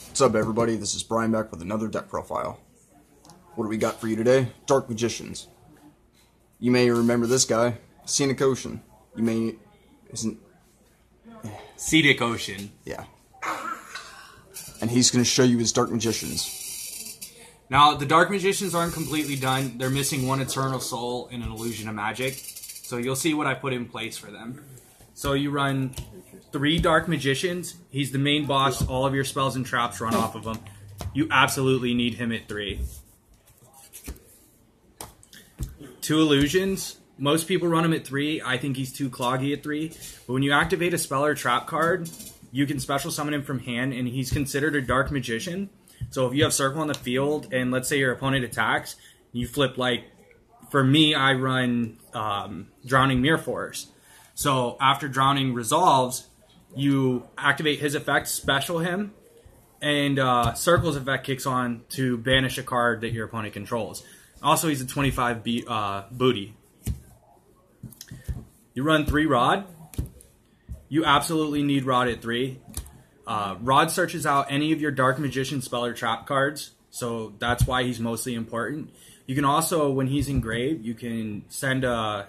What's up, everybody? This is Brian back with another deck profile. What do we got for you today? Dark Magicians. You may remember this guy, Scenic Ocean. You may... Scenic Ocean. Yeah. And he's going to show you his Dark Magicians. Now, the Dark Magicians aren't completely done. They're missing one Eternal Soul and an Illusion of Magic. So you'll see what I put in place for them. So you run 3 Dark Magicians. He's the main boss. All of your spells and traps run off of him. You absolutely need him at 3. 2 Illusions. Most people run him at 3. I think he's too cloggy at 3. But when you activate a spell or trap card, you can special summon him from hand, and he's considered a Dark Magician. So if you have Circle on the field, and let's say your opponent attacks, you flip, like, for me, I run Drowning Mirror Force. So after Drowning resolves, you activate his effect, special him, and Circle's effect kicks on to banish a card that your opponent controls. Also, he's a 25 booty. You run 3 Rod. You absolutely need Rod at 3. Rod searches out any of your Dark Magician spell or trap cards, so that's why he's mostly important. You can also, when he's in grave, you can send a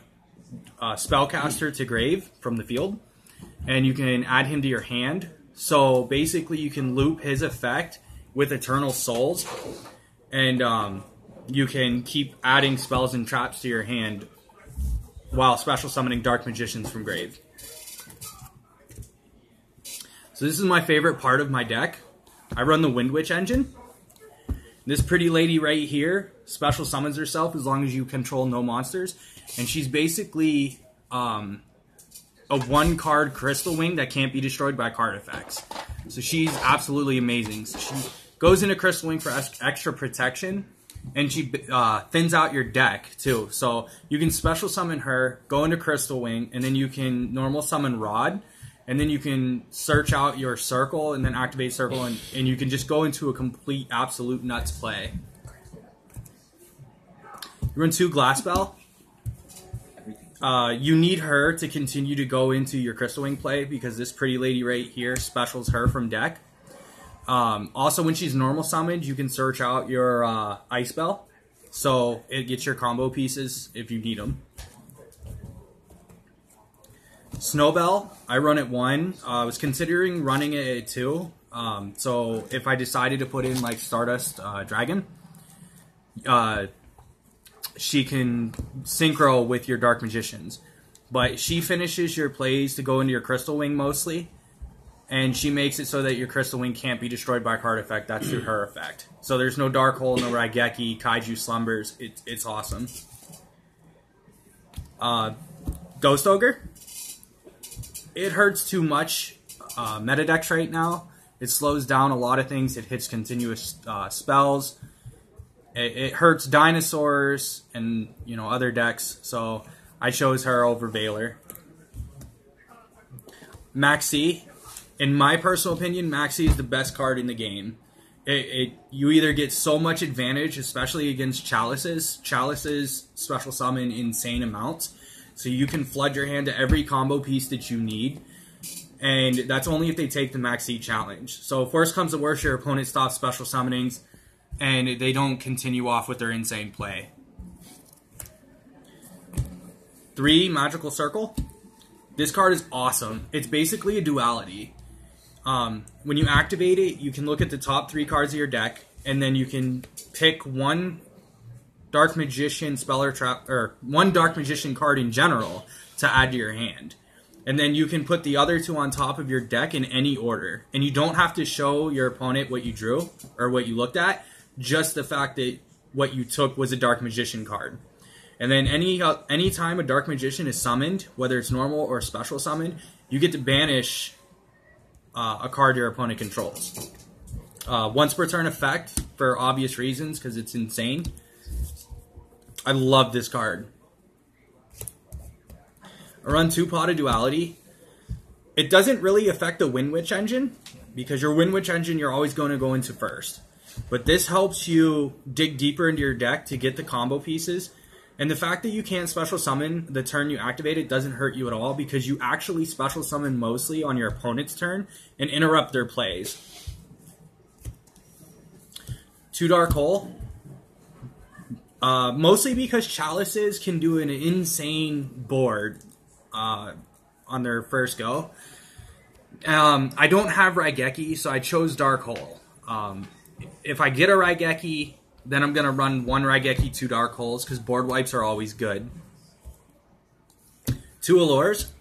spellcaster to grave from the field, and you can add him to your hand. So basically you can loop his effect with Eternal Souls, and you can keep adding spells and traps to your hand while special summoning Dark Magicians from grave. So this is my favorite part of my deck. I run the Windwitch engine. This pretty lady right here special summons herself as long as you control no monsters. And she's basically a 1-card Crystal Wing that can't be destroyed by card effects. So she's absolutely amazing. So she goes into Crystal Wing for extra protection, and she thins out your deck too. So you can special summon her, go into Crystal Wing, and then you can normal summon Rod, and then you can search out your Circle and then activate Circle, and you can just go into a complete absolute nuts play. You run 2 Glassbell. You need her to continue to go into your Crystal Wing play because this pretty lady right here specials her from deck. Also, when she's normal summoned, you can search out your Ice Bell, so it gets your combo pieces if you need them. Snowbell, I run at 1. I was considering running it at 2. So if I decided to put in like Stardust Dragon, she can synchro with your Dark Magicians. But she finishes your plays to go into your Crystal Wing mostly, and she makes it so that your Crystal Wing can't be destroyed by card effect. That's through her effect. So there's no Dark Hole, no Raigeki, Kaiju Slumbers. It's awesome. Ghost Ogre. It hurts too much meta decks right now. It slows down a lot of things. It hits continuous spells. It hurts dinosaurs and other decks. So I chose her over Valor. Maxi. In my personal opinion, Maxi is the best card in the game. You either get so much advantage, especially against Chalices. Chalices special summon insane amounts. So you can flood your hand to every combo piece that you need. And that's only if they take the Maxi challenge. So if worst comes to worst, your opponent stops special summonings, and they don't continue off with their insane play. 3 Magical Circle. This card is awesome. It's basically a duality. When you activate it, you can look at the top 3 cards of your deck, and then you can pick 1 Dark Magician spell or trap, or 1 Dark Magician card in general to add to your hand. And then you can put the other 2 on top of your deck in any order. And you don't have to show your opponent what you drew or what you looked at, just the fact that what you took was a Dark Magician card. And then any time a Dark Magician is summoned, whether it's normal or special summoned, you get to banish a card your opponent controls. Once per turn effect, for obvious reasons, because it's insane. I love this card. I run 2 Pot of Duality. It doesn't really affect the Windwitch engine, because your Windwitch engine you're always going to go into first. But this helps you dig deeper into your deck to get the combo pieces. And the fact that you can't special summon the turn you activate it doesn't hurt you at all, because you actually special summon mostly on your opponent's turn and interrupt their plays. 2 Dark Hole. Mostly because Chalices can do an insane board on their first go. I don't have Raigeki, so I chose Dark Hole. If I get a Raigeki, then I'm going to run 1 Raigeki, 2 Dark Holes, because board wipes are always good. 2 Allures.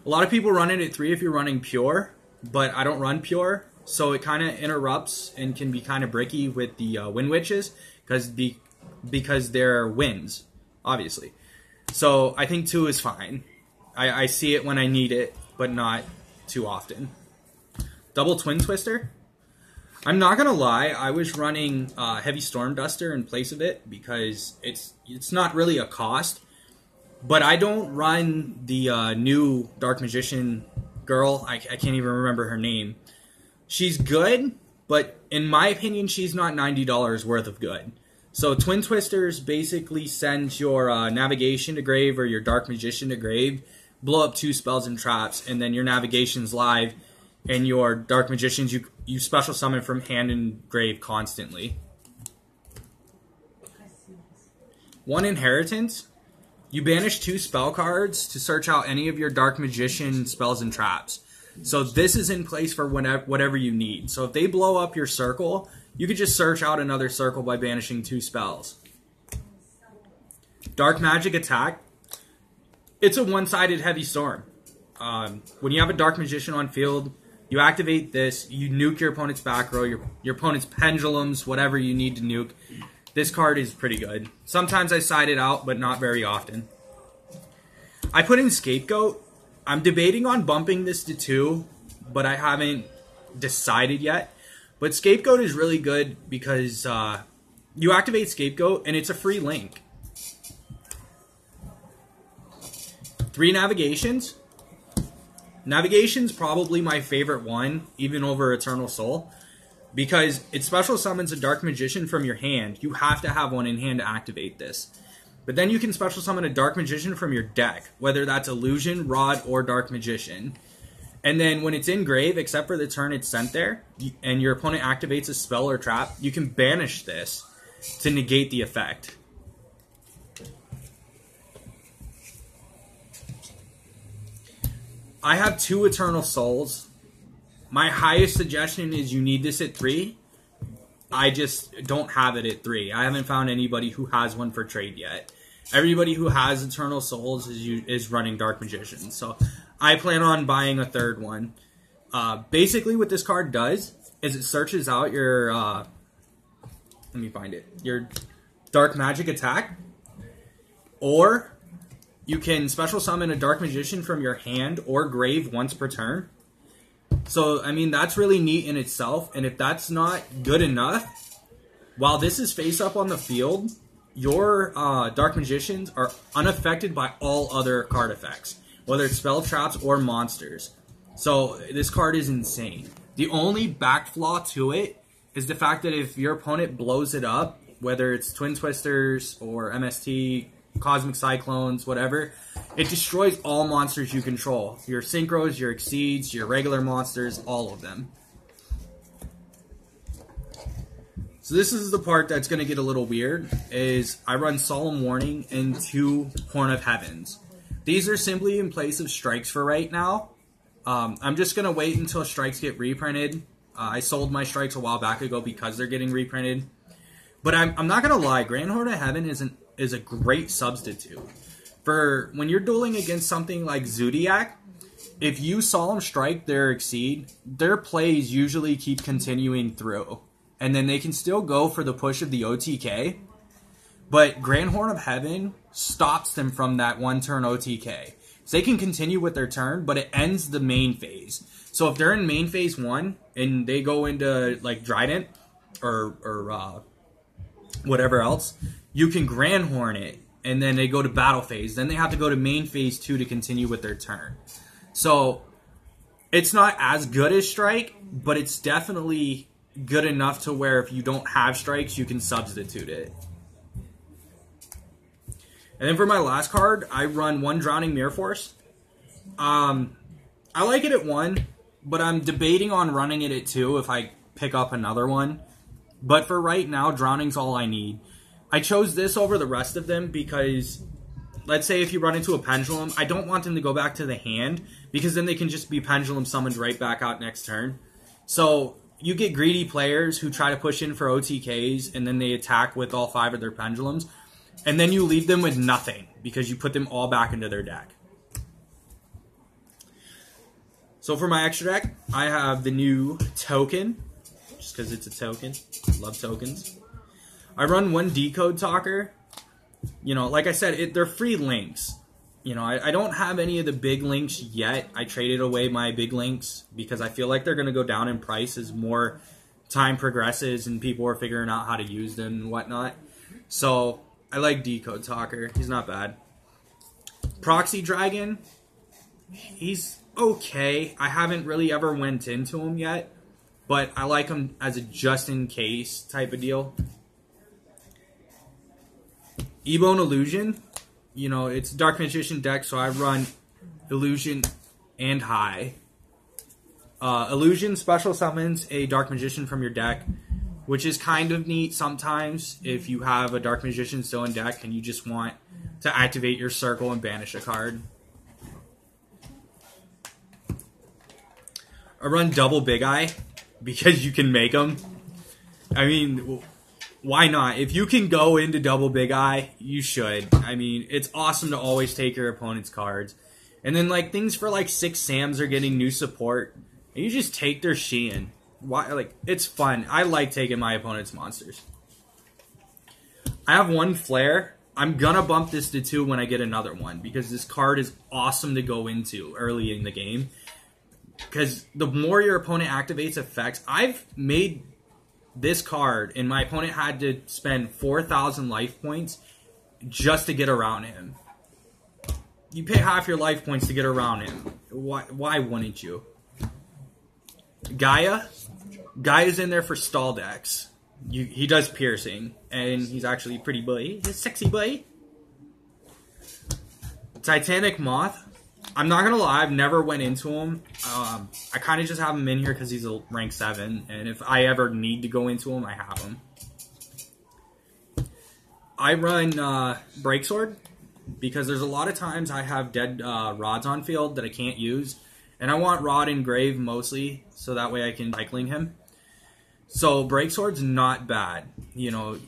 A lot of people run it at 3 if you're running Pure, but I don't run Pure, so it kind of interrupts and can be kind of bricky with the Wind Witches, because they're winds, obviously. So I think 2 is fine. I see it when I need it, but not too often. Double Twin Twister. I'm not gonna lie, I was running Heavy Storm Duster in place of it because it's not really a cost. But I don't run the new Dark Magician girl. I can't even remember her name. She's good, but in my opinion, she's not $90 worth of good. So Twin Twisters basically sends your Navigation to grave or your Dark Magician to grave, blow up 2 spells and traps, and then your Navigation's live, and your Dark Magicians you special summon from hand and grave constantly. 1 Inheritance. You banish 2 spell cards to search out any of your Dark Magician spells and traps. So this is in place for whatever you need. So if they blow up your circle, you could just search out another circle by banishing 2 spells. Dark Magic Attack. It's a one-sided Heavy Storm. When you have a Dark Magician on field, you activate this, you nuke your opponent's back row, your opponent's pendulums, whatever you need to nuke. This card is pretty good. Sometimes I side it out, but not very often. I put in Scapegoat. I'm debating on bumping this to 2, but I haven't decided yet. But Scapegoat is really good because you activate Scapegoat and it's a free link. 3 Navigations. Navigation's probably my favorite one, even over Eternal Soul. Because it special summons a Dark Magician from your hand. You have to have one in hand to activate this. But then you can special summon a Dark Magician from your deck, whether that's Illusion, Rod, or Dark Magician. And then when it's in grave, except for the turn it's sent there, and your opponent activates a spell or trap, you can banish this to negate the effect. I have 2 Eternal Souls. My highest suggestion is you need this at 3. I just don't have it at 3. I haven't found anybody who has one for trade yet. Everybody who has Eternal Souls is running Dark Magician. So I plan on buying a 3rd one. Basically what this card does is it searches out your... let me find it. Your Dark Magic Attack. Or you can special summon a Dark Magician from your hand or grave once per turn. So, I mean, that's really neat in itself, and if that's not good enough, while this is face up on the field, your Dark Magicians are unaffected by all other card effects, whether it's spell traps or monsters. So, this card is insane. The only back flaw to it is the fact that if your opponent blows it up, whether it's Twin Twisters or MST, Cosmic Cyclones, whatever, it destroys all monsters you control. Your synchros, your exceeds, your regular monsters, all of them. So this is the part that's going to get a little weird, is I run Solemn Warning and 2 Horn of Heavens. These are simply in place of strikes for right now. I'm just going to wait until strikes get reprinted. I sold my strikes a while back ago because they're getting reprinted. But I'm not going to lie, Grand Horn of Heaven is a great substitute. For when you're dueling against something like Zodiac, if you Solemn Strike their Exceed, their plays usually keep continuing through. And then they can still go for the push of the OTK. But Grand Horn of Heaven stops them from that 1-turn OTK. So they can continue with their turn, but it ends the main phase. So if they're in main phase 1, and they go into like Trident, or whatever else, you can Grand Horn it. And then they go to battle phase. Then they have to go to main phase 2 to continue with their turn. So, it's not as good as Strike, but it's definitely good enough to where if you don't have strikes, you can substitute it. And then for my last card, I run 1 Drowning Mirror Force. I like it at 1, but I'm debating on running it at 2 if I pick up another one. But for right now, Drowning's all I need. I chose this over the rest of them because, let's say if you run into a Pendulum, I don't want them to go back to the hand, because then they can just be Pendulum summoned right back out next turn. So you get greedy players who try to push in for OTKs, and then they attack with all 5 of their Pendulums, and then you leave them with nothing, because you put them all back into their deck. So for my extra deck, I have the new Token, just because it's a token. Love tokens. I run 1 Decode Talker. You know, like I said, they're free links. You know, I don't have any of the big links yet. I traded away my big links because I feel like they're going to go down in price as more time progresses and people are figuring out how to use them and whatnot. So I like Decode Talker. He's not bad. Proxy Dragon. He's okay. I haven't really ever went into him yet, but I like him as a just-in-case type of deal. Ebone Illusion. You know, it's a Dark Magician deck, so I run Illusion and High. Illusion special summons a Dark Magician from your deck, which is kind of neat sometimes if you have a Dark Magician still in deck and you just want to activate your circle and banish a card. I run double Big Eye because you can make them. I mean, why not? If you can go into double Big Eye, you should. I mean, it's awesome to always take your opponent's cards. And then, like, things for, like, 6 Sams are getting new support. And you just take their Sheehan. Why? Like, it's fun. I like taking my opponent's monsters. I have 1 Flare. I'm gonna bump this to 2 when I get another one, because this card is awesome to go into early in the game. Because the more your opponent activates effects, I've made this card, and my opponent had to spend 4,000 life points just to get around him. You pay half your life points to get around him. Why wouldn't you? Gaia? Gaia's in there for stall decks. He does piercing, and he's actually pretty boy. He's a sexy boy. Titanic Moth. I'm not gonna lie, I've never went into him. I kind of just have him in here because he's a rank 7, and if I ever need to go into him, I have him. I run Breaksword because there's a lot of times I have dead rods on field that I can't use, and I want Rod and Grave mostly, so that way I can cycling him. So Breaksword's not bad. You know,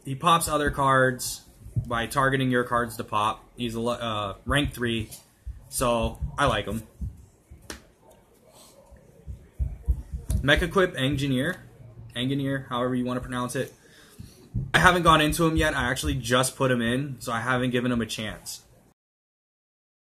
he pops other cards by targeting your cards to pop. He's a rank 3. So, I like him. Mechaquip Engineer, however you want to pronounce it. I haven't gone into him yet. I actually just put him in, so I haven't given him a chance.